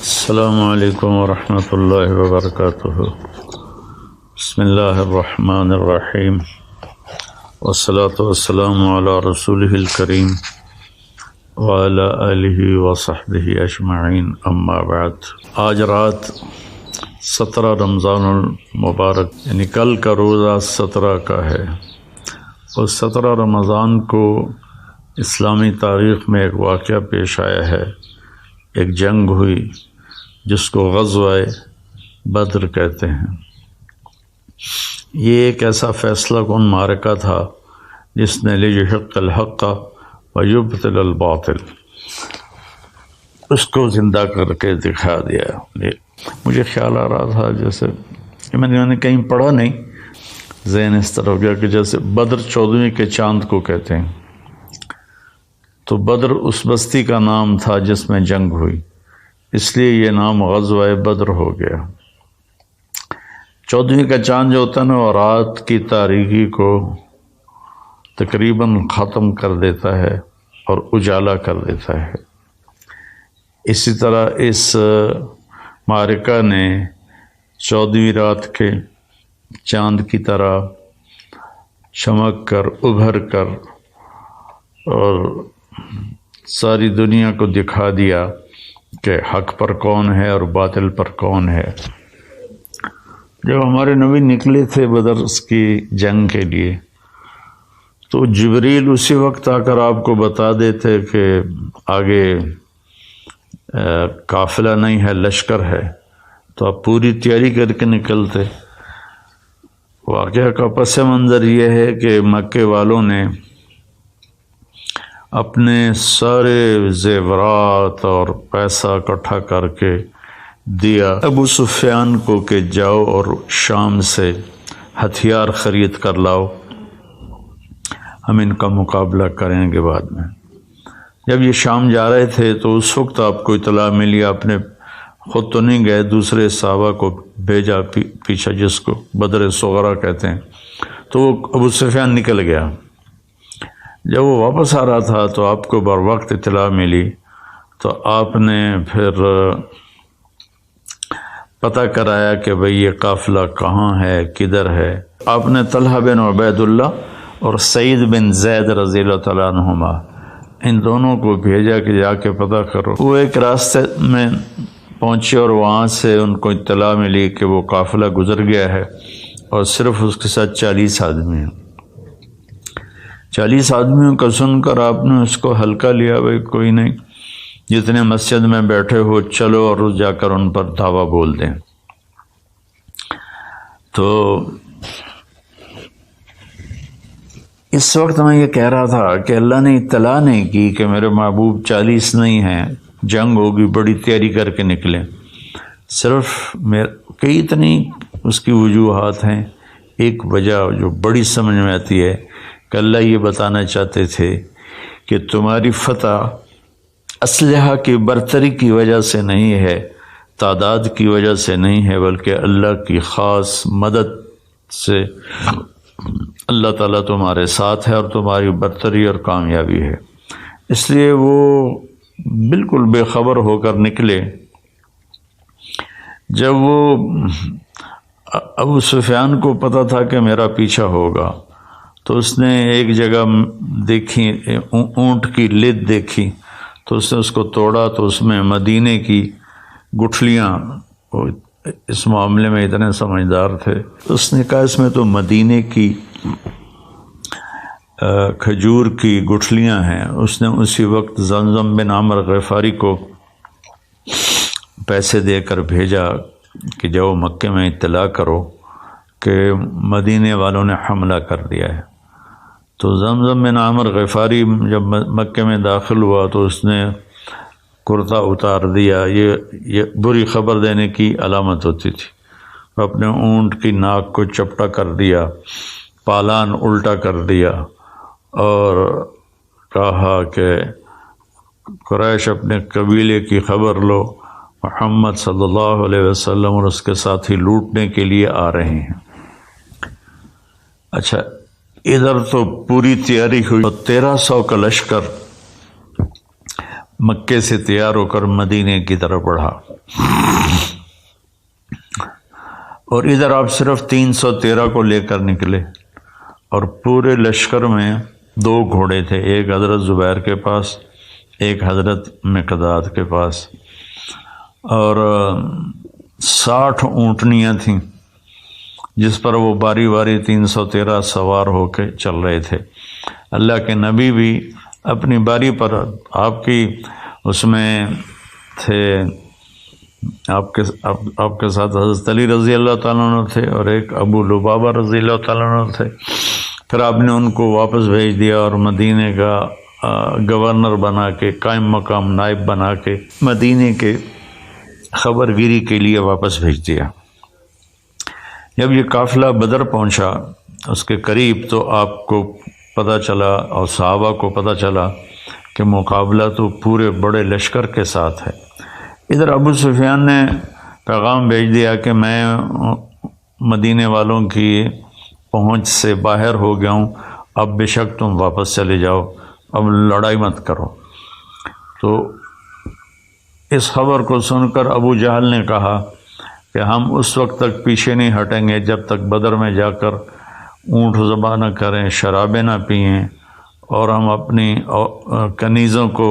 السلام علیکم ورحمۃ اللہ وبرکاتہ۔ بسم اللہ الرحمن الرحیم، والصلاة والسلام علی رسولہ الکریم وعلی آلہ وصحبہ اجمعین، اما بعد۔ آج رات 17 رمضان المبارک، یعنی کل کا روزہ 17 کا ہے، اور 17 رمضان کو اسلامی تاریخ میں ایک واقعہ پیش آیا ہے۔ ایک جنگ ہوئی جس کو غزوہ بدر کہتے ہیں۔ یہ ایک ایسا فیصلہ کن معرکہ تھا جس نے لیحق الحق ویبطل الباطل، اس کو زندہ کر کے دکھا دیا۔ مجھے خیال آ رہا تھا جیسے میں نے کہیں پڑھا نہیں، ذہن اس طرح ہو گیا کہ جیسے بدر 14ویں کے چاند کو کہتے ہیں، تو بدر اس بستی کا نام تھا جس میں جنگ ہوئی، اس لیے یہ نام غزوہ بدر ہو گیا۔ 14ویں کا چاند جو ہوتا ہے نا، وہ رات کی تاریکی کو تقریباً ختم کر دیتا ہے اور اجالا کر دیتا ہے۔ اسی طرح اس معرکہ نے 14ویں رات کے چاند کی طرح چمک کر ابھر کر اور ساری دنیا کو دکھا دیا کہ حق پر کون ہے اور باطل پر کون ہے۔ جب ہمارے نبی نکلے تھے بدر کی جنگ کے لیے، تو جبریل اسی وقت آ کر آپ کو بتا دیتے کہ آگے قافلہ نہیں ہے، لشکر ہے، تو آپ پوری تیاری کر کے نکلتے۔ واقعہ کا پس منظر یہ ہے کہ مکے والوں نے اپنے سارے زیورات اور پیسہ اکٹھا کر کے دیا ابو سفیان کو کہ جاؤ اور شام سے ہتھیار خرید کر لاؤ، ہم ان کا مقابلہ کریں گے بعد میں۔ جب یہ شام جا رہے تھے تو اس وقت آپ کو اطلاع ملی، آپ نے خود تو نہیں گئے، دوسرے صحابہ کو بھیجا پیچھے، جس کو بدر صغرا کہتے ہیں، تو وہ ابو سفیان نکل گیا۔ جب وہ واپس آ رہا تھا تو آپ کو بر وقت اطلاع ملی، تو آپ نے پھر پتہ کرایا کہ بھئی یہ قافلہ کہاں ہے، کدھر ہے۔ آپ نے طلحہ بن عبید اللہ اور سعید بن زید رضی اللہ تعالیٰ عنہما، ان دونوں کو بھیجا کہ جا کے پتہ کرو۔ وہ ایک راستے میں پہنچے اور وہاں سے ان کو اطلاع ملی کہ وہ قافلہ گزر گیا ہے اور صرف اس کے ساتھ 40 آدمی ہیں۔ 40 آدمیوں کا سن کر آپ نے اس کو ہلکا لیا، بھائی کوئی نہیں، جتنے مسجد میں بیٹھے ہو چلو اور جا کر ان پر دعویٰ بول دیں۔ تو اس وقت میں یہ کہہ رہا تھا کہ اللہ نے اطلاع نہیں کی کہ میرے محبوب 40 نہیں ہیں، جنگ ہوگی، بڑی تیاری کر کے نکلیں۔ صرف کئی اتنی اس کی وجوہات ہیں۔ ایک وجہ جو بڑی سمجھ میں آتی ہے کہ اللہ یہ بتانا چاہتے تھے کہ تمہاری فتح اسلحہ کی برتری کی وجہ سے نہیں ہے، تعداد کی وجہ سے نہیں ہے، بلکہ اللہ کی خاص مدد سے اللہ تعالیٰ تمہارے ساتھ ہے اور تمہاری برتری اور کامیابی ہے۔ اس لیے وہ بالکل بے خبر ہو کر نکلے۔ جب وہ ابو سفیان کو پتہ تھا کہ میرا پیچھا ہوگا، تو اس نے ایک جگہ دیکھی، اونٹ کی لد دیکھی، تو اس نے اس کو توڑا، تو اس میں مدینے کی گٹھلیاں، اس معاملے میں اتنے سمجھدار تھے، اس نے کہا اس میں تو مدینے کی کھجور کی گٹھلیاں ہیں۔ اس نے اسی وقت زمزم بن عمرو غفاری کو پیسے دے کر بھیجا کہ جاؤ مکے میں اطلاع کرو کہ مدینے والوں نے حملہ کر دیا ہے۔ تو زمزم بن عمرو غفاری جب مکے میں داخل ہوا تو اس نے کرتا اتار دیا۔ یہ بری خبر دینے کی علامت ہوتی تھی۔ اپنے اونٹ کی ناک کو چپٹا کر دیا، پالان الٹا کر دیا اور کہا کہ قریش اپنے قبیلے کی خبر لو، محمد صلی اللہ علیہ وسلم اور اس کے ساتھی لوٹنے کے لیے آ رہے ہیں۔ اچھا، ادھر تو پوری تیاری ہوئی، 1300 کا لشکر مکے سے تیار ہو کر مدینے کی طرف بڑھا، اور ادھر آپ صرف 313 کو لے کر نکلے، اور پورے لشکر میں 2 گھوڑے تھے، ایک حضرت زبیر کے پاس، ایک حضرت مقداد کے پاس، اور 60 اونٹنیاں تھیں جس پر وہ باری باری 313 سوار ہو کے چل رہے تھے۔ اللہ کے نبی بھی اپنی باری پر، آپ کی اس میں تھے، آپ کے ساتھ حضرت علی رضی اللہ تعالیٰ عنہ تھے، اور ایک ابو لبابہ رضی اللہ تعالیٰ عنہ تھے۔ پھر آپ نے ان کو واپس بھیج دیا اور مدینے کا گورنر بنا کے، قائم مقام نائب بنا کے مدینے کے خبر گیری کے لیے واپس بھیج دیا۔ جب یہ قافلہ بدر پہنچا اس کے قریب، تو آپ کو پتہ چلا اور صحابہ کو پتہ چلا کہ مقابلہ تو پورے بڑے لشکر کے ساتھ ہے۔ ادھر ابو سفیان نے پیغام بھیج دیا کہ میں مدینے والوں کی پہنچ سے باہر ہو گیا ہوں، اب بے شک تم واپس چلے جاؤ، اب لڑائی مت کرو۔ تو اس خبر کو سن کر ابو جہل نے کہا کہ ہم اس وقت تک پیچھے نہیں ہٹیں گے جب تک بدر میں جا کر اونٹ ذبح نہ کریں، شرابیں نہ پئیں، اور ہم اپنی کنیزوں کو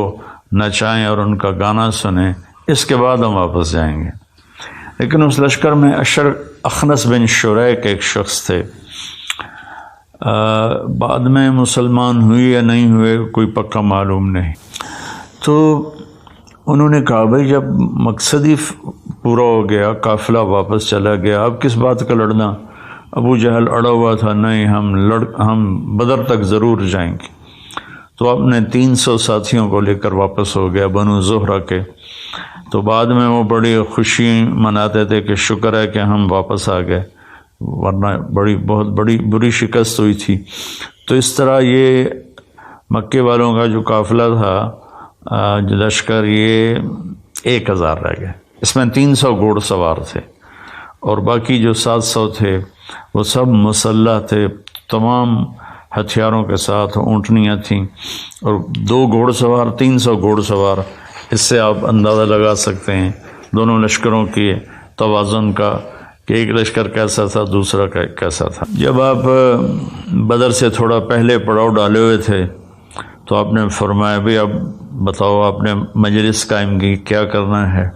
نچائیں اور ان کا گانا سنیں، اس کے بعد ہم واپس جائیں گے۔ لیکن اس لشکر میں اخنس بن شریک ایک شخص تھے، بعد میں مسلمان ہوئے یا نہیں ہوئے کوئی پکا معلوم نہیں۔ تو انہوں نے کہا بھائی جب مقصد ہی پورا ہو گیا، قافلہ واپس چلا گیا، اب کس بات کا لڑنا؟ ابو جہل اڑا ہوا تھا، نہیں ہم بدر تک ضرور جائیں گے۔ تو اپنے 300 ساتھیوں کو لے کر واپس ہو گیا بنو زہرہ کے۔ تو بعد میں وہ بڑی خوشی مناتے تھے کہ شکر ہے کہ ہم واپس آ گئے، ورنہ بہت بری شکست ہوئی تھی۔ تو اس طرح یہ مکے والوں کا جو قافلہ تھا، جو لشکر، یہ 1000 رہ گئے۔ اس میں 300 گھوڑ سوار تھے، اور باقی جو 700 تھے وہ سب مسلح تھے، تمام ہتھیاروں کے ساتھ، اونٹنیاں تھیں، اور 2 گھوڑ سوار، 300 گھوڑ سوار۔ اس سے آپ اندازہ لگا سکتے ہیں دونوں لشکروں کی توازن کا، کہ ایک لشکر کیسا تھا، دوسرا کیسا تھا۔ جب آپ بدر سے تھوڑا پہلے پڑاؤ ڈالے ہوئے تھے تو آپ نے فرمایا بھی اب بتاؤ آپ نے مجلس قائم کی، کیا کرنا ہے؟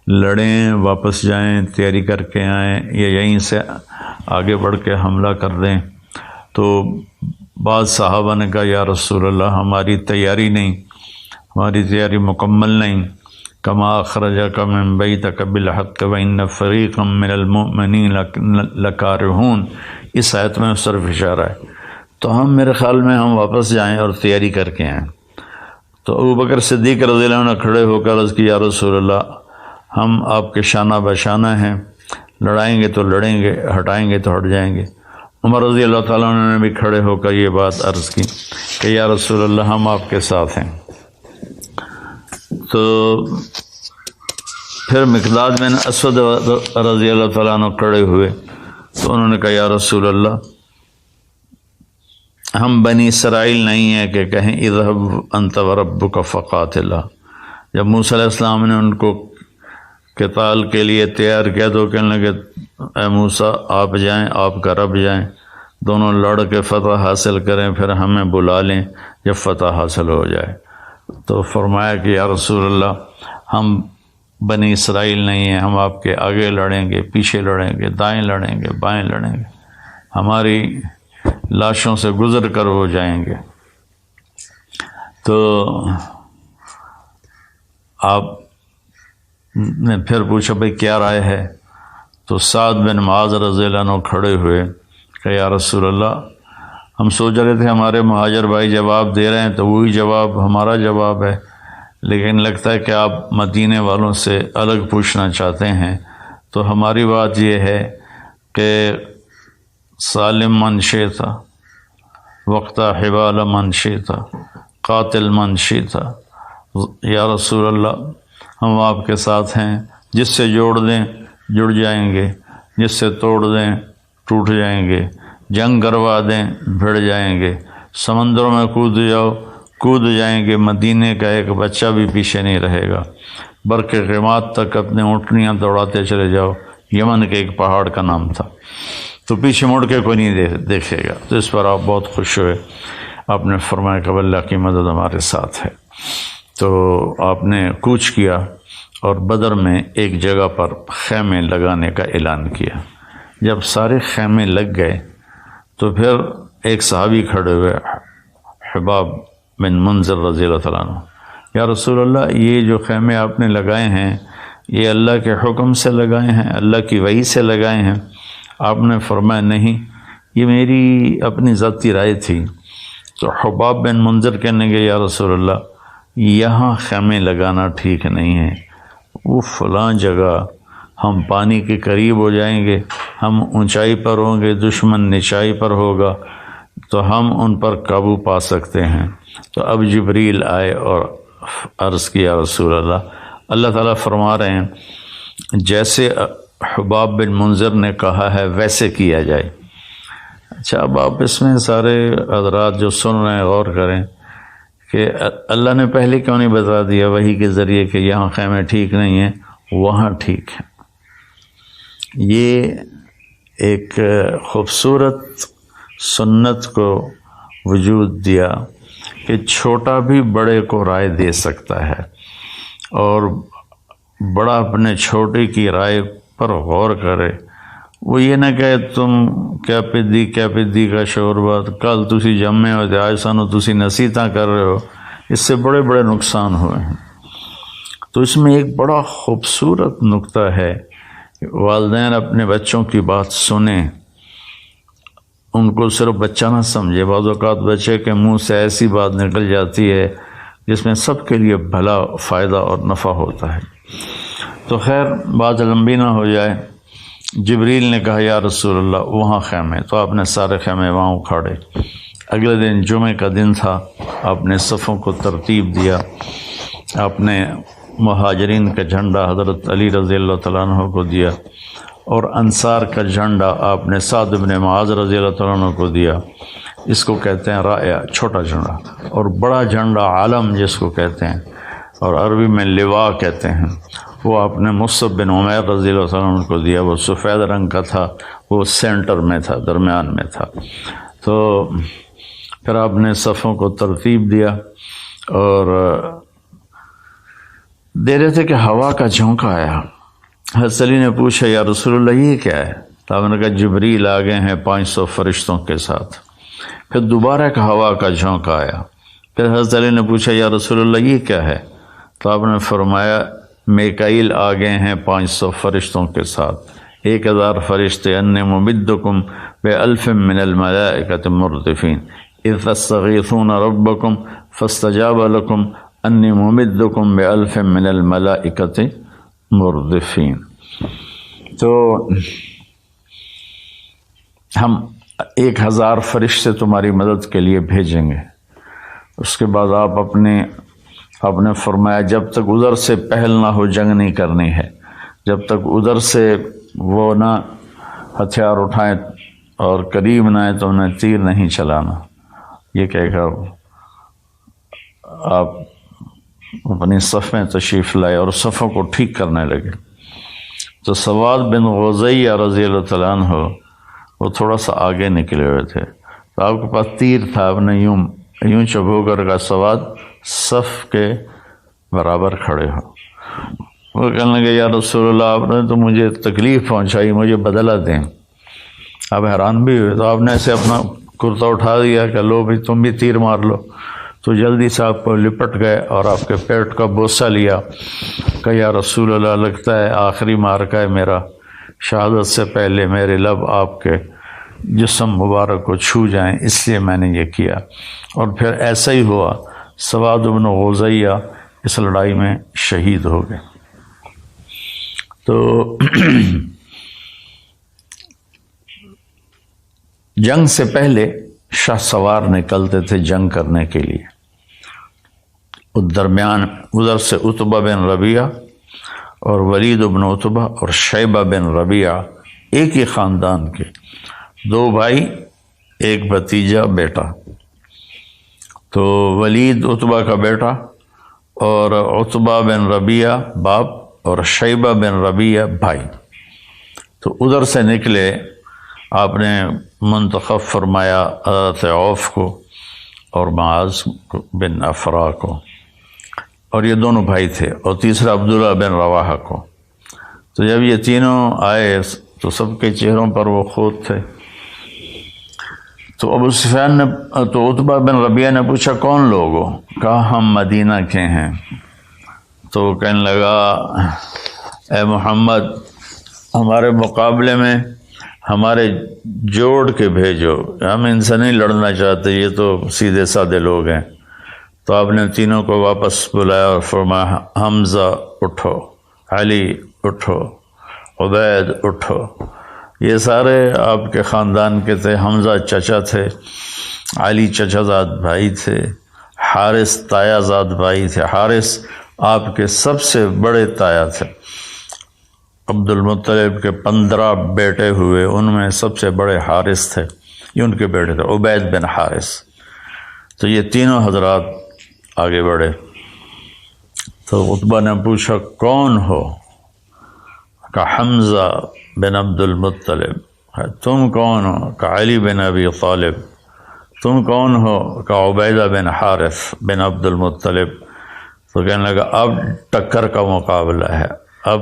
لڑیں، واپس جائیں، تیاری کر کے آئیں، یا یہیں سے آگے بڑھ کے حملہ کر دیں؟ تو بعض صحابہ نے کہا یا رسول اللہ ہماری تیاری نہیں، ہماری تیاری مکمل نہیں۔ کما اخرجک من بیتک بالحق وان فریقا من المؤمنین لکارہون، اس آیت میں صرف اشارہ ہے۔ تو میرے خیال میں ہم واپس جائیں اور تیاری کر کے آئیں۔ تو ابو بکر صدیق رضی اللہ عنہ کھڑے ہو کر عرض کی یا رسول اللہ ہم آپ کے شانہ بشانہ ہیں، لڑائیں گے تو لڑیں گے، ہٹائیں گے تو ہٹ جائیں گے۔ عمر رضی اللہ تعالیٰ عنہ نے بھی کھڑے ہو کر یہ بات عرض کی کہ یا رسول اللہ ہم آپ کے ساتھ ہیں۔ تو پھر مقداد بن اسود رضی اللہ تعالیٰ عنہ کھڑے ہوئے، تو انہوں نے کہا یا رسول اللہ ہم بنی اسرائیل نہیں ہیں کہ کہیں اذهب انت وربک فقاتلا۔ جب موسیٰ علیہ السلام نے ان کو قتال کے لیے تیار کیا تو کہنے لگے اے موسیٰ آپ جائیں، آپ کا رب جائیں، دونوں لڑ کے فتح حاصل کریں، پھر ہمیں بلا لیں جب فتح حاصل ہو جائے۔ تو فرمایا کہ یا رسول اللہ ہم بنی اسرائیل نہیں ہیں، ہم آپ کے آگے لڑیں گے، پیچھے لڑیں گے، دائیں لڑیں گے، بائیں لڑیں گے، ہماری لاشوں سے گزر کر وہ جائیں گے۔ تو آپ نے پھر پوچھا بھئی کیا رائے ہے؟ تو سعد بن معاذ رضی اللہ عنہ کھڑے ہوئے کہ یا رسول اللہ ہم سوچ رہے تھے ہمارے مہاجر بھائی جواب دے رہے ہیں تو وہی جواب ہمارا جواب ہے، لیکن لگتا ہے کہ آپ مدینے والوں سے الگ پوچھنا چاہتے ہیں، تو ہماری بات یہ ہے کہ سالم من شئتا وقتا حبال من شئتا قاتل من شئتا، یا رسول اللہ ہم آپ کے ساتھ ہیں، جس سے جوڑ دیں جڑ جائیں گے، جس سے توڑ دیں ٹوٹ جائیں گے، جنگ کروا دیں بھڑ جائیں گے، سمندروں میں کود جاؤ کود جائیں گے، مدینے کا ایک بچہ بھی پیچھے نہیں رہے گا، برق غماد تک اپنے اونٹنیاں دوڑاتے چلے جاؤ، یمن کے ایک پہاڑ کا نام تھا، تو پیچھے مڑ کے کوئی نہیں دیکھے گا۔ تو اس پر آپ بہت خوش ہوئے، آپ نے فرمایا کہ اللہ کی مدد ہمارے ساتھ ہے۔ تو آپ نے کوچ کیا اور بدر میں ایک جگہ پر خیمے لگانے کا اعلان کیا۔ جب سارے خیمے لگ گئے تو پھر ایک صحابی کھڑے ہوئے، حباب بن منذر رضی اللہ تعالیٰ عنہ، یا رسول اللہ، یہ جو خیمے آپ نے لگائے ہیں یہ اللہ کے حکم سے لگائے ہیں، اللہ کی وحی سے لگائے ہیں؟ آپ نے فرمایا نہیں، یہ میری اپنی ذاتی رائے تھی۔ تو حباب بن منذر کہنے گے یا رسول اللہ، یہاں خیمے لگانا ٹھیک نہیں ہے، وہ فلاں جگہ ہم پانی کے قریب ہو جائیں گے، ہم اونچائی پر ہوں گے، دشمن نچائی پر ہوگا، تو ہم ان پر قابو پا سکتے ہیں۔ تو اب جبریل آئے اور عرض کیا رسول اللہ، اللہ تعالیٰ فرما رہے ہیں جیسے حباب بن منذر نے کہا ہے ویسے کیا جائے۔ اچھا، اب آپ اس میں سارے حضرات جو سن رہے ہیں غور کریں کہ اللہ نے پہلے کیوں نہیں بتا دیا وحی کے ذریعے کہ یہاں خیمے ٹھیک نہیں ہیں، وہاں ٹھیک ہیں۔ یہ ایک خوبصورت سنت کو وجود دیا کہ چھوٹا بھی بڑے کو رائے دے سکتا ہے، اور بڑا اپنے چھوٹے کی رائے پر غور کرے۔ وہ یہ نہ کہے تم کیا پدی کا شور بات، کل تسی جمے ہو تے آج سانو تسی نصیحتاں کر رہے ہو، اس سے بڑے بڑے نقصان ہوئے ہیں۔ تو اس میں ایک بڑا خوبصورت نقطہ ہے کہ والدین اپنے بچوں کی بات سنیں، ان کو صرف بچہ نہ سمجھے۔ بعض اوقات بچے کے منہ سے ایسی بات نکل جاتی ہے جس میں سب کے لیے بھلا، فائدہ اور نفع ہوتا ہے۔ تو خیر بات لمبی نہ ہو جائے، جبریل نے کہا یا رسول اللہ وہاں خیمے، تو آپ نے سارے خیمے وہاں اکھاڑے۔ اگلے دن جمعے کا دن تھا، آپ نے صفوں کو ترتیب دیا، آپ نے مہاجرین کا جھنڈا حضرت علی رضی اللہ تعالیٰ عنہ کو دیا، اور انصار کا جھنڈا آپ نے سعد بن معاذ رضی اللہ تعالیٰ عنہ کو دیا۔ اس کو کہتے ہیں رائع، چھوٹا جھنڈا، اور بڑا جھنڈا عالم جس کو کہتے ہیں، اور عربی میں لواء کہتے ہیں، وہ آپ نے مصعب بن عمیر رضی اللہ تعالیٰ عنہ کو دیا۔ وہ سفید رنگ کا تھا، وہ سینٹر میں تھا، درمیان میں تھا۔ تو پھر آپ نے صفوں کو ترتیب دیا اور دے رہے تھے کہ ہوا کا جھونکا آیا۔ حضرت علی نے پوچھا یا رسول اللہ یہ کیا ہے؟ تو آپ نے کہا جبریل آ گئے ہیں 500 فرشتوں کے ساتھ۔ پھر دوبارہ ایک ہوا کا جھونکا آیا، پھر حضرت علی نے پوچھا یا رسول اللہ یہ کیا ہے؟ تو آپ نے فرمایا میکائیل آ گئے ہیں 500 فرشتوں کے ساتھ، 1000 فرشتے، انی ممدکم بألف من الملائکۃ مردفین اذ تستغیثون ربکم فاستجاب لکم انی ممدکم بألف من الملائکۃ مردفین۔ تو ہم 1000 فرشتے تمہاری مدد کے لیے بھیجیں گے۔ اس کے بعد آپ نے فرمایا جب تک ادھر سے پہل نہ ہو جنگ نہیں کرنی ہے، جب تک ادھر سے وہ نہ ہتھیار اٹھائیں اور قریب نہ آئے تو انہیں تیر نہیں چلانا۔ یہ کہہ کر آپ اپنی صف میں تشریف لائے اور صفوں کو ٹھیک کرنے لگے۔ تو سواد بن غزیہ رضی اللہ تعالیٰ عنہ وہ تھوڑا سا آگے نکلے ہوئے تھے، تو آپ کے پاس تیر تھا، آپ نے یوں چبھو کر کا سواد صف کے برابر کھڑے ہو۔ وہ کہنے لگے یا رسول اللہ آپ نے تو مجھے تکلیف پہنچائی، مجھے بدلہ دیں۔ آپ حیران بھی ہوئے، تو آپ نے ایسے اپنا کرتا اٹھا دیا کہ لو بھی تم بھی تیر مار لو۔ تو جلدی سے آپ کو لپٹ گئے اور آپ کے پیٹ کا بوسہ لیا کہ یا رسول اللہ لگتا ہے آخری مارکا ہے میرا، شہادت سے پہلے میرے لب آپ کے جسم مبارک کو چھو جائیں، اس لیے میں نے یہ کیا۔ اور پھر ایسا ہی ہوا، سواد بن غزیہ اس لڑائی میں شہید ہو گئے۔ تو جنگ سے پہلے شاہ سوار نکلتے تھے جنگ کرنے کے لیے۔ درمیان ادھر سے عتبہ بن ربیعہ اور ولید بن عتبہ اور شیبہ بن ربیعہ ایک ہی خاندان کے 2 بھائی، ایک بھتیجا بیٹا۔ تو ولید عتبہ کا بیٹا اور عتبہ بن ربیعہ باپ اور شیبہ بن ربیعہ بھائی، تو ادھر سے نکلے، آپ نے منتخب فرمایا حضرت عوف کو اور معاذ بن افرا کو، اور یہ دونوں بھائی تھے، اور تیسرا عبداللہ بن رواحہ کو۔ تو جب یہ تینوں آئے تو سب کے چہروں پر وہ خود تھے۔ تو ابو سفیان نے، تو عتبہ بن ربیعہ نے پوچھا کون لوگ ہو؟ کہا ہم مدینہ کے ہیں۔ تو وہ کہنے لگا اے محمد، ہمارے مقابلے میں ہمارے جوڑ کے بھیجو، ہم ان سے نہیں لڑنا چاہتے، یہ تو سیدھے سادے لوگ ہیں۔ تو آپ نے تینوں کو واپس بلایا اور فرمایا حمزہ اٹھو، علی اٹھو، عبید اٹھو۔ یہ سارے آپ کے خاندان کے تھے، حمزہ چچا تھے، علی چچا زاد بھائی تھے، حارث تایا زاد بھائی تھے، حارث آپ کے سب سے بڑے تایا تھے۔ عبد المطلب کے 15 بیٹے ہوئے، ان میں سب سے بڑے حارث تھے، یہ ان کے بیٹے تھے، عبید بن حارث۔ تو یہ تینوں حضرات آگے بڑھے۔ تو عتبہ نے پوچھا کون ہو؟ کہا حمزہ بن عبد المطلب۔ تم کون ہو؟ کہا علی بن ابی طالب۔ تم کون ہو؟ کہا عبیدہ بن حارث بن عبد المطلب۔ تو کہنے لگا اب ٹکر کا مقابلہ ہے، اب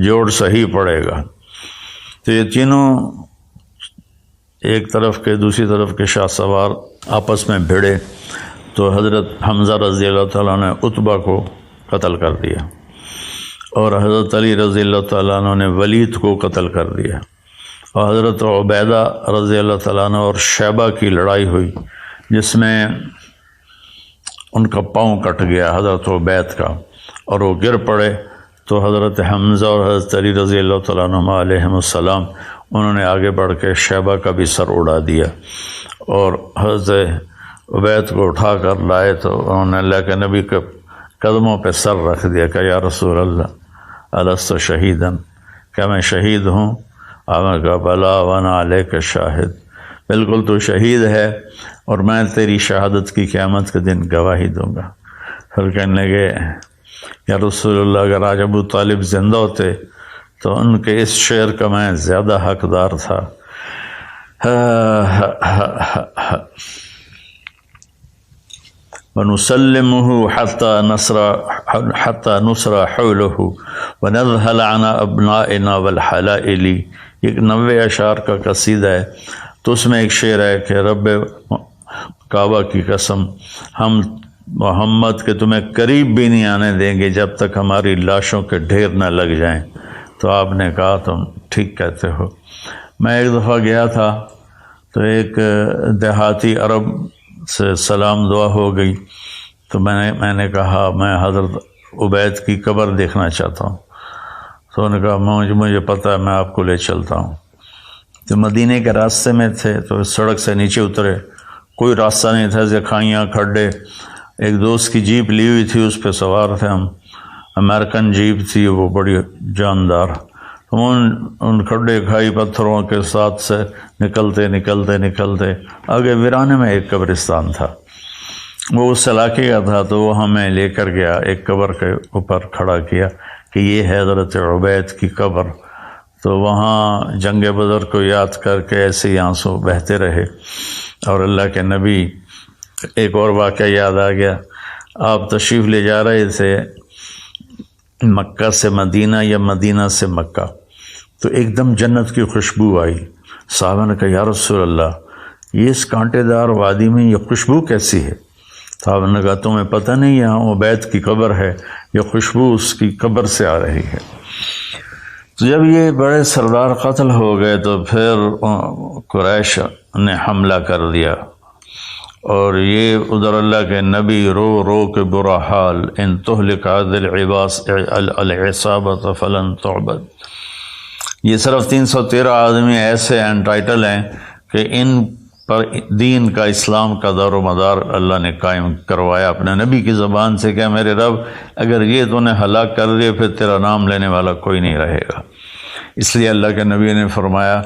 جوڑ صحیح پڑے گا۔ تو یہ تینوں ایک طرف کے دوسری طرف کے شاہ سوار آپس میں بھیڑے، تو حضرت حمزہ رضی اللہ تعالیٰ نے عتبہ کو قتل کر دیا، اور حضرت علی رضی اللہ تعالیٰ عنہ نے ولید کو قتل کر دیا، اور حضرت عبیدہ رضی اللہ تعالیٰ عنہ اور شیبہ کی لڑائی ہوئی جس میں ان کا پاؤں کٹ گیا حضرت عبید کا، اور وہ گر پڑے۔ تو حضرت حمزہ اور حضرت علی رضی اللہ تعالیٰ عنہ علیہم السلام انہوں نے آگے بڑھ کے شیبہ کا بھی سر اڑا دیا، اور حضرت عبید کو اٹھا کر لائے تو انہوں نے اللہ کے نبی کے قدموں پہ سر رکھ دیا کہ یا رسول اللہ الست شہیدن، کیا میں شہید ہوں؟ آپ نے کہا بلا وانا علیک شاہد، بالکل تو شہید ہے اور میں تیری شہادت کی قیامت کے دن گواہی دوں گا۔ پھر کہنے لگے یا رسول اللہ اگر آج ابو طالب زندہ ہوتے تو ان کے اس شعر کا میں زیادہ حقدار تھا۔ وَنُسَلِّمُهُ حَتَّى نُصْرَ حَوْلَهُ وَنَذْهَلَ عَنَا أَبْنَائِنَا وَالْحَلَائِلِ، ایک 90 اشعار کا قصیدہ ہے، تو اس میں ایک شعر ہے کہ رب کعبہ کی قسم ہم محمد کے تمہیں قریب بھی نہیں آنے دیں گے جب تک ہماری لاشوں کے ڈھیر نہ لگ جائیں۔ تو آپ نے کہا تم ٹھیک کہتے ہو۔ میں ایک دفعہ گیا تھا تو ایک دیہاتی عرب سے سلام دعا ہو گئی، تو میں نے کہا میں حضرت عبید کی قبر دیکھنا چاہتا ہوں۔ تو انہوں نے کہا مجھے پتہ ہے، میں آپ کو لے چلتا ہوں۔ تو مدینے کے راستے میں تھے تو سڑک سے نیچے اترے، کوئی راستہ نہیں تھا، کھائیاں کھڈے۔ ایک دوست کی جیپ لی ہوئی تھی، اس پہ سوار تھے ہم، امریکن جیپ تھی وہ بڑی جاندار۔ ہم ان کھڈے کھائی پتھروں کے ساتھ سے نکلتے آگے ویرانے میں ایک قبرستان تھا، وہ اس علاقے کا تھا، تو وہ ہمیں لے کر گیا، ایک قبر کے اوپر کھڑا کیا کہ یہ ہے حضرت عبید کی قبر۔ تو وہاں جنگ بدر کو یاد کر کے ایسے ہی آنسو بہتے رہے۔ اور اللہ کے نبی، ایک اور واقعہ یاد آ گیا، آپ تشریف لے جا رہے تھے مکہ سے مدینہ یا مدینہ سے مکہ، تو ایک دم جنت کی خوشبو آئی۔ صحابہ نے کہا یا رسول اللہ یہ اس کانٹے دار وادی میں یہ خوشبو کیسی ہے؟ صحابہ نے کہا تمہیں پتہ نہیں یہاں عبید کی قبر ہے، یہ خوشبو اس کی قبر سے آ رہی ہے۔ تو جب یہ بڑے سردار قتل ہو گئے تو پھر قریش نے حملہ کر دیا، اور یہ ادھر اللہ کے نبی رو رو کے برا حال، ان تہلک عدل العصابۃ فلن تعبد۔ یہ صرف 313 آدمی ایسے انٹائٹل ہیں کہ ان پر دین کا، اسلام کا دار و مدار اللہ نے قائم کروایا اپنے نبی کی زبان سے کہ میرے رب اگر یہ تو نے ہلاک کر دیا پھر تیرا نام لینے والا کوئی نہیں رہے گا۔ اس لیے اللہ کے نبی نے فرمایا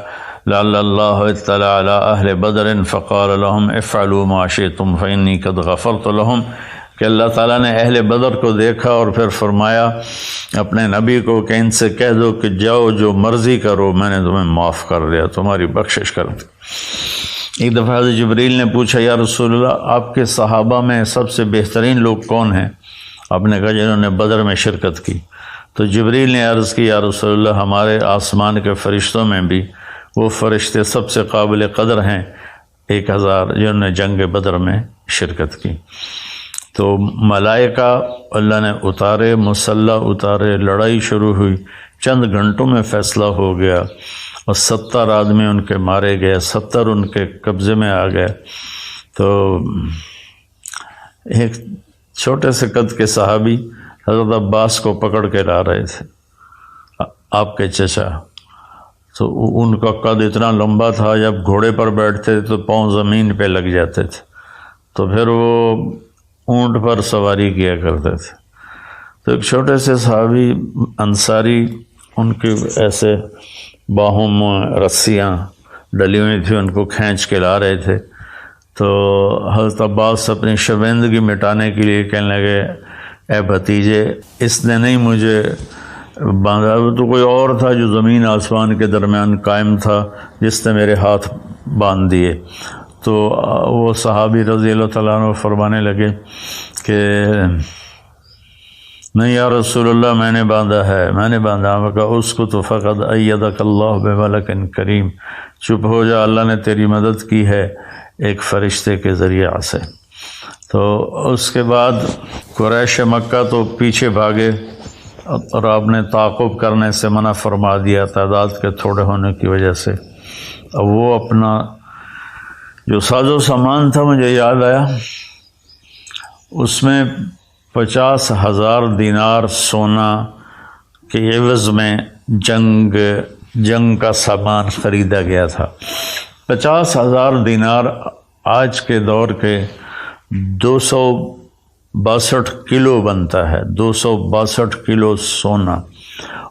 لعل اللہ اطلع علی اہل بدر فقال لهم افعلوا ما شئتم فانی قد غفرت لهم، کہ اللہ تعالیٰ نے اہل بدر کو دیکھا اور پھر فرمایا اپنے نبی کو کہ ان سے کہہ دو کہ جاؤ جو مرضی کرو، میں نے تمہیں معاف کر دیا، تمہاری بخشش کر دی۔ ایک دفعہ حضرت جبریل نے پوچھا یا رسول اللہ آپ کے صحابہ میں سب سے بہترین لوگ کون ہیں؟ آپ نے کہا جنہوں نے بدر میں شرکت کی۔ تو جبریل نے عرض کی یا رسول اللہ ہمارے آسمان کے فرشتوں میں بھی وہ فرشتے سب سے قابل قدر ہیں 1000 جنہوں نے جنگ بدر میں شرکت کی۔ تو ملائکہ اللہ نے اتارے، مسلح اتارے، لڑائی شروع ہوئی، چند گھنٹوں میں فیصلہ ہو گیا اور 70 آدمی ان کے مارے گئے، 70 ان کے قبضے میں آ گئے۔ تو ایک چھوٹے سے قد کے صحابی حضرت عباس کو پکڑ کے لا رہے تھے، آپ کے چچا، تو ان کا قد اتنا لمبا تھا جب گھوڑے پر بیٹھتے تو پاؤں زمین پہ لگ جاتے تھے، تو پھر وہ اونٹ پر سواری کیا کرتے تھے۔ تو ایک چھوٹے سے صحابی انصاری ان کی ایسے باہوں میں رسیاں ڈلی ہوئی تھیں، ان کو کھینچ کے لا رہے تھے۔ تو حضرت عباس اپنی شرمندگی مٹانے کے لیے کہنے لگے اے بھتیجے اس نے نہیں مجھے باندھا، تو کوئی اور تھا جو زمین آسمان کے درمیان قائم تھا جس نے میرے ہاتھ باندھ دیے۔ تو وہ صحابی رضی اللہ تعالیٰ عنہ فرمانے لگے کہ نہیں یا رسول اللہ میں نے باندھا ہے، میں نے باندھا۔ میں کہا اس کو تو فقط ایدک اللہ بملک کریم، چپ ہو جا، اللہ نے تیری مدد کی ہے ایک فرشتے کے ذریعہ سے۔ تو اس کے بعد قریش مکہ تو پیچھے بھاگے اور آپ نے تعاقب کرنے سے منع فرما دیا تعداد کے تھوڑے ہونے کی وجہ سے۔ اب وہ اپنا جو ساز و سامان تھا مجھے یاد آیا، اس میں 50,000 دینار سونا کے عوض میں جنگ کا سامان خریدا گیا تھا۔ 50,000 دینار آج کے دور کے 262 کلو بنتا ہے، 262 کلو سونا،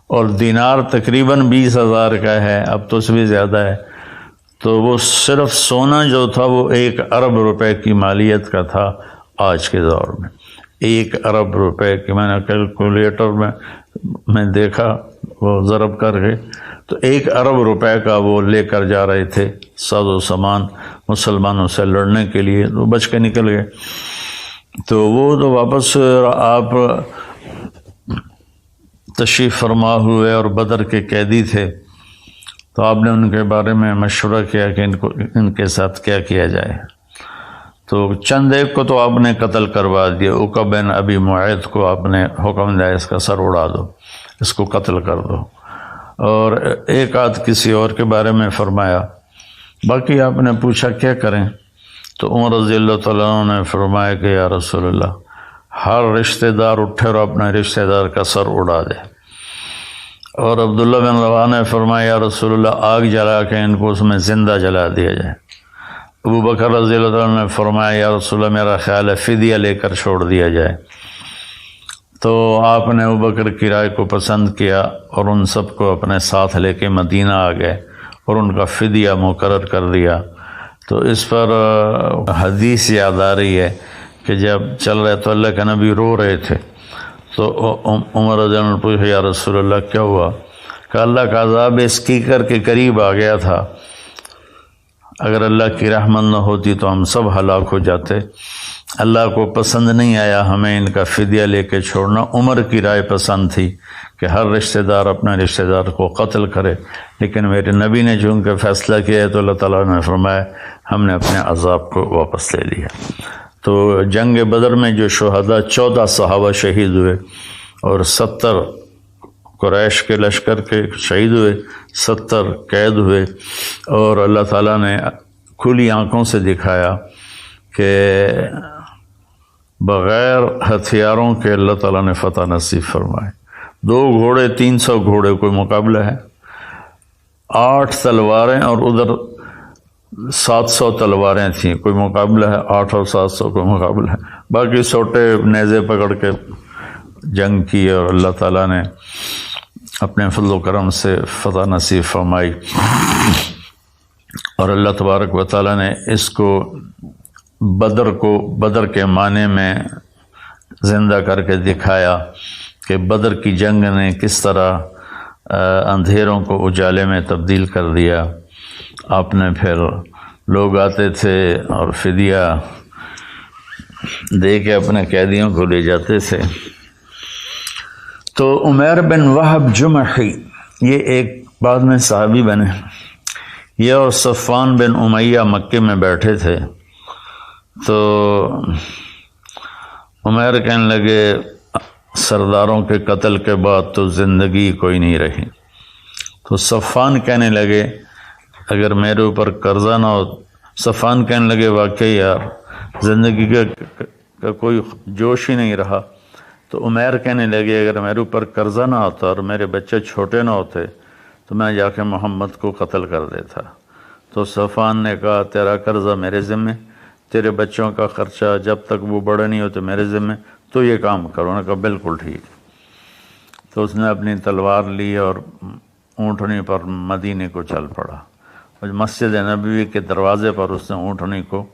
اور دینار تقریباً 20,000 کا ہے، اب تو اس بھی زیادہ ہے۔ تو وہ صرف سونا جو تھا وہ 1 ارب روپے کی مالیت کا تھا آج کے دور میں۔ 1 ارب روپے کی، میں نے کیلکولیٹر میں دیکھا وہ ضرب کر کے، تو 1 ارب روپے کا وہ لے کر جا رہے تھے ساز و سامان مسلمانوں سے لڑنے کے لیے، وہ بچ کے نکل گئے۔ تو وہ تو واپس آپ تشریف فرما ہوئے اور بدر کے قیدی تھے، تو آپ نے ان کے بارے میں مشورہ کیا کہ ان کے ساتھ کیا کیا جائے۔ تو چند ایک کو تو آپ نے قتل کروا دیا، عقبہ بن ابی معیط کو آپ نے حکم دیا اس کا سر اڑا دو، اس کو قتل کر دو، اور ایک آدھ کسی اور کے بارے میں فرمایا۔ باقی آپ نے پوچھا کیا کریں، تو عمر رضی اللہ تعالیٰ عنہ نے فرمایا کہ یا رسول اللہ ہر رشتہ دار اٹھے اور اپنے رشتہ دار کا سر اڑا دے۔ اور عبداللہ بن رواحہ نے فرمایا یا رسول اللہ آگ جلا کے ان کو اس میں زندہ جلا دیا جائے۔ ابو بکر رضی اللہ عنہ نے فرمایا یا رسول اللہ میرا خیال ہے فدیہ لے کر چھوڑ دیا جائے۔ تو آپ نے ابو بکر کی رائے کو پسند کیا اور ان سب کو اپنے ساتھ لے کے مدینہ آ گئے اور ان کا فدیہ مقرر کر دیا۔ تو اس پر حدیث یاد آ رہی ہے کہ جب چل رہے تو اللہ کے نبی رو رہے تھے، تو عمر رضی اللہ عنہ نے پوچھا یا رسول اللہ کیا ہوا؟ کہ اللہ کا عذاب اس کیکر کے قریب آ گیا تھا، اگر اللہ کی رحمت نہ ہوتی تو ہم سب ہلاک ہو جاتے۔ اللہ کو پسند نہیں آیا ہمیں ان کا فدیہ لے کے چھوڑنا، عمر کی رائے پسند تھی کہ ہر رشتہ دار اپنے رشتہ دار کو قتل کرے، لیکن میرے نبی نے چونکہ فیصلہ کیا ہے تو اللہ تعالیٰ نے فرمایا ہم نے اپنے عذاب کو واپس لے لیا۔ تو جنگ بدر میں جو شہداء 14 صحابہ شہید ہوئے اور 70 قریش کے لشکر کے شہید ہوئے، 70 قید ہوئے، اور اللہ تعالیٰ نے کھلی آنکھوں سے دکھایا کہ بغیر ہتھیاروں کے اللہ تعالیٰ نے فتح نصیب فرمائے۔ 2 گھوڑے 300 گھوڑے کوئی مقابلہ ہے، 8 تلواریں اور ادھر 700 تلواریں تھیں، کوئی مقابلہ ہے، 8 اور 700 کوئی مقابلہ ہے، باقی سوٹے نیزے پکڑ کے جنگ کی اور اللہ تعالیٰ نے اپنے فضل و کرم سے فتح نصیب فرمائی۔ اور اللہ تبارک و تعالیٰ نے اس کو بدر کے معنی میں زندہ کر کے دکھایا کہ بدر کی جنگ نے کس طرح اندھیروں کو اجالے میں تبدیل کر دیا۔ آپ نے پھر لوگ آتے تھے اور فدیہ دے کے اپنے قیدیوں کو لے جاتے تھے۔ تو عمیر بن وہب جمحی یہ ایک بعد میں صحابی بنے، یہ اور صفوان بن امیہ مکے میں بیٹھے تھے۔ تو عمیر کہنے لگے سرداروں کے قتل کے بعد تو زندگی کوئی نہیں رہی۔ تو صفوان کہنے لگے اگر میرے اوپر قرضہ نہ ہو، صفوان کہنے لگے واقعی یار زندگی کا کوئی جوش ہی نہیں رہا۔ تو عمیر کہنے لگے اگر میرے اوپر قرضہ نہ ہوتا اور میرے بچے چھوٹے نہ ہوتے تو میں جا کے محمد کو قتل کر دیتا۔ تو صفوان نے کہا تیرا قرضہ میرے ذمہ، تیرے بچوں کا خرچہ جب تک وہ بڑے نہیں ہوتے میرے ذمہ، تو یہ کام کرو۔ انہوں نے کہا بالکل ٹھیک۔ تو اس نے اپنی تلوار لی اور اونٹنی پر مدینے کو چل پڑا، اور مسجد نبوی کے دروازے پر اس نے اونٹنی کو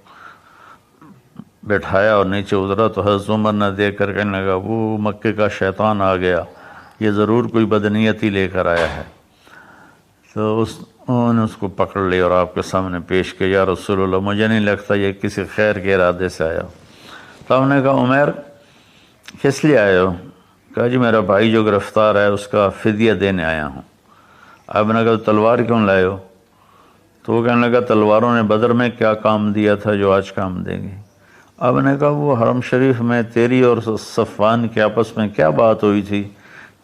بٹھایا اور نیچے اترا۔ تو حضرت عمر نے دیکھ کر کہنے لگا وہ مکے کا شیطان آ گیا، یہ ضرور کوئی بدنیتی لے کر آیا ہے۔ تو انہوں نے اس کو پکڑ لیا اور آپ کے سامنے پیش کیا، یا رسول اللہ مجھے نہیں لگتا یہ کسی خیر کے ارادے سے آیا۔ تو ہم نے کہا عمیر کس لیے آئے ہو؟ کہا جی میرا بھائی جو گرفتار ہے اس کا فدیہ دینے آیا ہوں۔ آپ نے کہا تلوار کیوں لائے ہو؟ تو وہ کہنے لگا تلواروں نے بدر میں کیا کام دیا تھا جو آج کام دیں گے؟ آپ نے کہا وہ حرم شریف میں تیری اور صفوان کے آپس میں کیا بات ہوئی تھی؟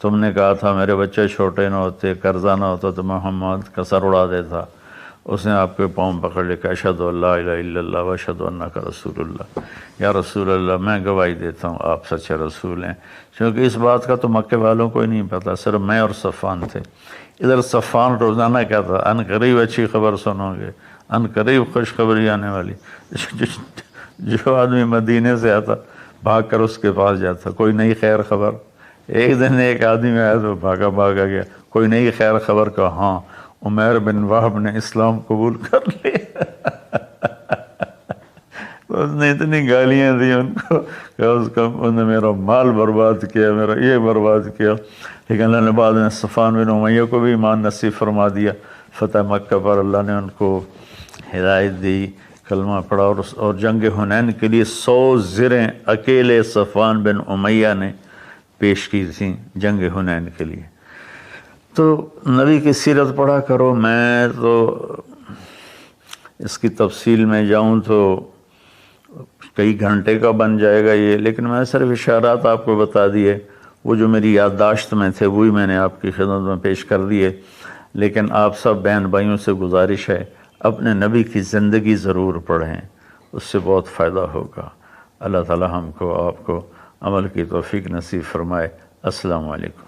تم نے کہا تھا میرے بچے چھوٹے نہ ہوتے، قرضہ نہ ہوتا تو محمد کا سر اڑا دیتا۔ اس نے آپ کے پاؤں پکڑ لے کہ اشہد ان لا الہ الا اللہ و اشہد انک رسول اللہ، یا رسول اللہ میں گواہی دیتا ہوں آپ سچے رسول ہیں۔ کیونکہ اس بات کا تو مکے والوں کو ہی نہیں پتا، صرف میں اور صفوان تھے۔ ادھر صفوان روزانہ کہتا ان قریب اچھی خبر سنو گے، ان قریب خوشخبری آنے والی۔ جو آدمی مدینے سے آتا بھاگ کر اس کے پاس جاتا، کوئی نئی خیر خبر۔ ایک دن ایک آدمی آیا تو بھاگا گیا، کوئی نئی خیر خبر کا، ہاں عمیر بن وہب نے اسلام قبول کر لیا۔ تو اس نے اتنی گالیاں دی ان کو کہ انہوں نے میرا مال برباد کیا، میرا یہ برباد کیا۔ لیکن اللہ نے بعد میں صفوان بن امیہ کو بھی ایمان نصیب فرما دیا۔ فتح مکہ پر اللہ نے ان کو ہدایت دی، کلمہ پڑھا، اور جنگ حنین کے لیے 100 زریں اکیلے صفوان بن امیہ نے پیش کی تھیں جنگ حنین کے لیے۔ تو نبی کی سیرت پڑھا کرو۔ میں تو اس کی تفصیل میں جاؤں تو کئی گھنٹے کا بن جائے گا یہ، لیکن میں صرف اشارات آپ کو بتا دیے، وہ جو میری یادداشت میں تھے وہی میں نے آپ کی خدمت میں پیش کر دیے۔ لیکن آپ سب بہن بھائیوں سے گزارش ہے اپنے نبی کی زندگی ضرور پڑھیں، اس سے بہت فائدہ ہوگا۔ اللہ تعالی ہم کو آپ کو عمل کی توفیق نصیب فرمائے۔ السلام علیکم۔